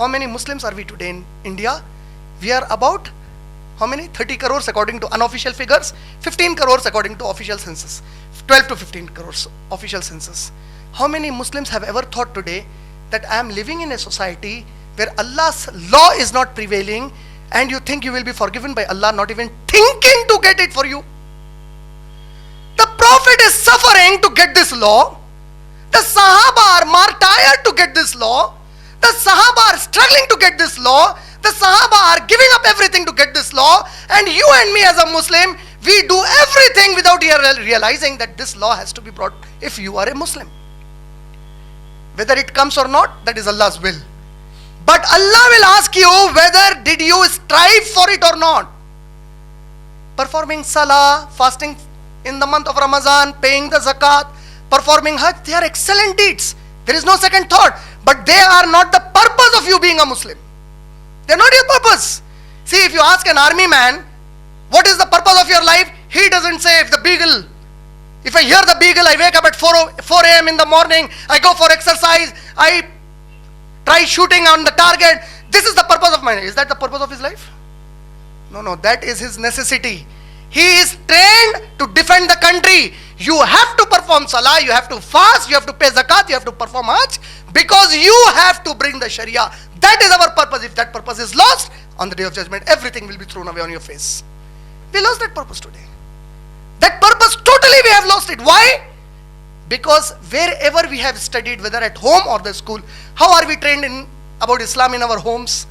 how many Muslims are we today in India? We are about, how many? 30 crores according to unofficial figures, 15 crores according to official census, 12 to 15 crores official census. How many Muslims have ever thought today that I am living in a society where Allah's law is not prevailing, and you think you will be forgiven by Allah, not even thinking to get it for you? The Prophet is suffering to get this law. The Sahaba are martyred to get this law. The Sahaba are struggling to get this law. The Sahaba are giving up everything to get this law. And you and me as a Muslim, we do everything without realizing that this law has to be brought if you are a Muslim. Whether it comes or not, that is Allah's will. But Allah will ask you whether did you strive for it or not. Performing salah, fasting in the month of Ramadan, paying the zakat, performing hajj, they are excellent deeds. There is no second thought. But they are not the purpose of you being a Muslim. They are not your purpose. See, if you ask an army man, what is the purpose of your life? He doesn't say, if I hear the beagle, I wake up at 4 a.m. in the morning, I go for exercise, I try shooting on the target. This is the purpose of my life. Is that the purpose of his life? No, that is his necessity. He is trained to defend the country. You have to perform salah, you have to fast, you have to pay zakat, you have to perform hajj, because you have to bring the sharia. That is our purpose. If that purpose is lost, on the day of judgment, everything will be thrown away on your face. We lost that purpose today. That purpose, totally we have lost it. Why? Because wherever we have studied, whether at home or the school, how are we trained about Islam in our homes?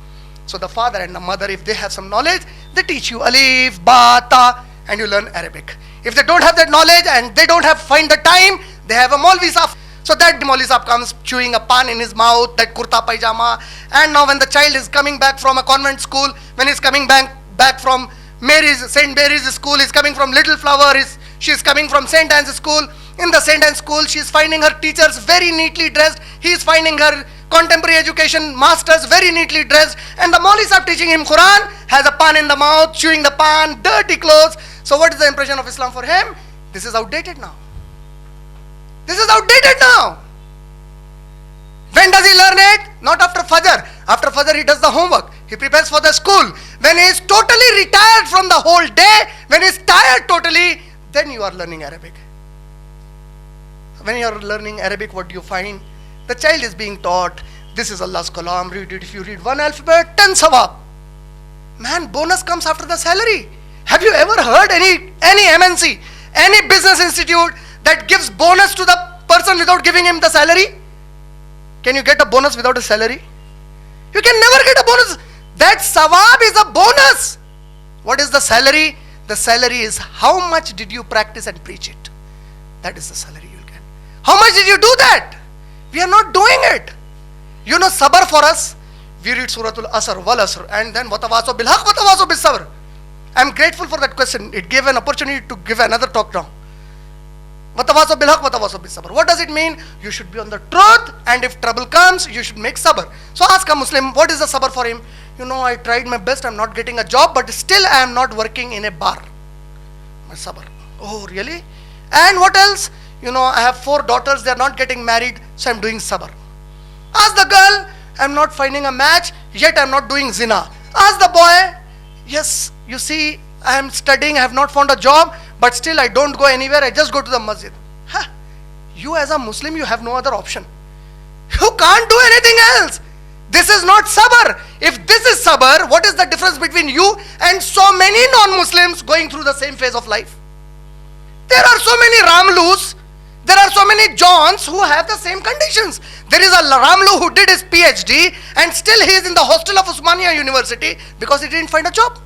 So the father and the mother, if they have some knowledge, they teach you alif, ba, ta, and you learn Arabic. If they don't have that knowledge and they don't find the time, they have a Maulvi Sahib. So that Maulvi Sahib comes chewing a pan in his mouth, that kurta pajama. And now when the child is coming back from a convent school, when he's coming back from St. Mary's school, he's coming from Little Flower, she's coming from St. Anne's school. In the St. Anne's school, she's finding her teachers very neatly dressed. He's finding her contemporary education masters very neatly dressed. And the Maulvi Sahib teaching him Quran has a pan in the mouth, chewing the pan, dirty clothes. So what is the impression of Islam for him? This is outdated now. This is outdated now. When does he learn it? Not after Fajr. After Fajr he does the homework. He prepares for the school. When he is totally retired from the whole day, when he is tired totally, then you are learning Arabic. When you are learning Arabic, what do you find? The child is being taught, this is Allah's kalam, read it. If you read one alphabet, 10 sawab. Man, bonus comes after the salary. Have you ever heard any MNC, any business institute that gives bonus to the person without giving him the salary? Can you get a bonus without a salary? You can never get a bonus. That sawab is a bonus. What is the salary? The salary is how much did you practice and preach it. That is the salary you'll get. How much did you do that? We are not doing it. You know sabr for us? We read Suratul Asr, Wal Asr, and then Watawaso bil haq, Watawaso bis sabr. I am grateful for that question. It gave an opportunity to give another talk now. Watawaso bil haq, Watawaso bis sabr. What does it mean? You should be on the truth, and if trouble comes, you should make sabr. So ask a Muslim, what is the sabr for him? You know, I tried my best, I am not getting a job, but still I am not working in a bar. My sabr. Oh, really? And what else? You know, I have 4 daughters, they are not getting married, so I am doing sabr. Ask the girl, I am not finding a match, yet I am not doing zina. Ask the boy, yes, you see, I am studying, I have not found a job, but still I don't go anywhere, I just go to the masjid. Huh? You as a Muslim, you have no other option. You can't do anything else. This is not sabr. If this is sabr, what is the difference between you and so many non-Muslims going through the same phase of life? There are so many Ramlus, there are so many Johns who have the same conditions. There is a Ramlu who did his PhD and still he is in the hostel of Osmania University because he didn't find a job.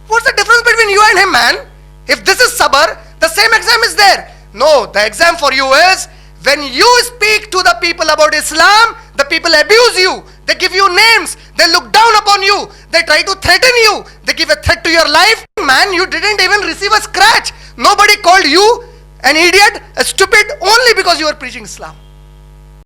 What's the difference between you and him, man? If this is sabr, the same exam is there. No, the exam for you is when you speak to the people about Islam, the people abuse you. They give you names. They look down upon you. They try to threaten you. They give a threat to your life. Man, you didn't even receive a scratch. Nobody called you an idiot, a stupid, only because you were preaching Islam.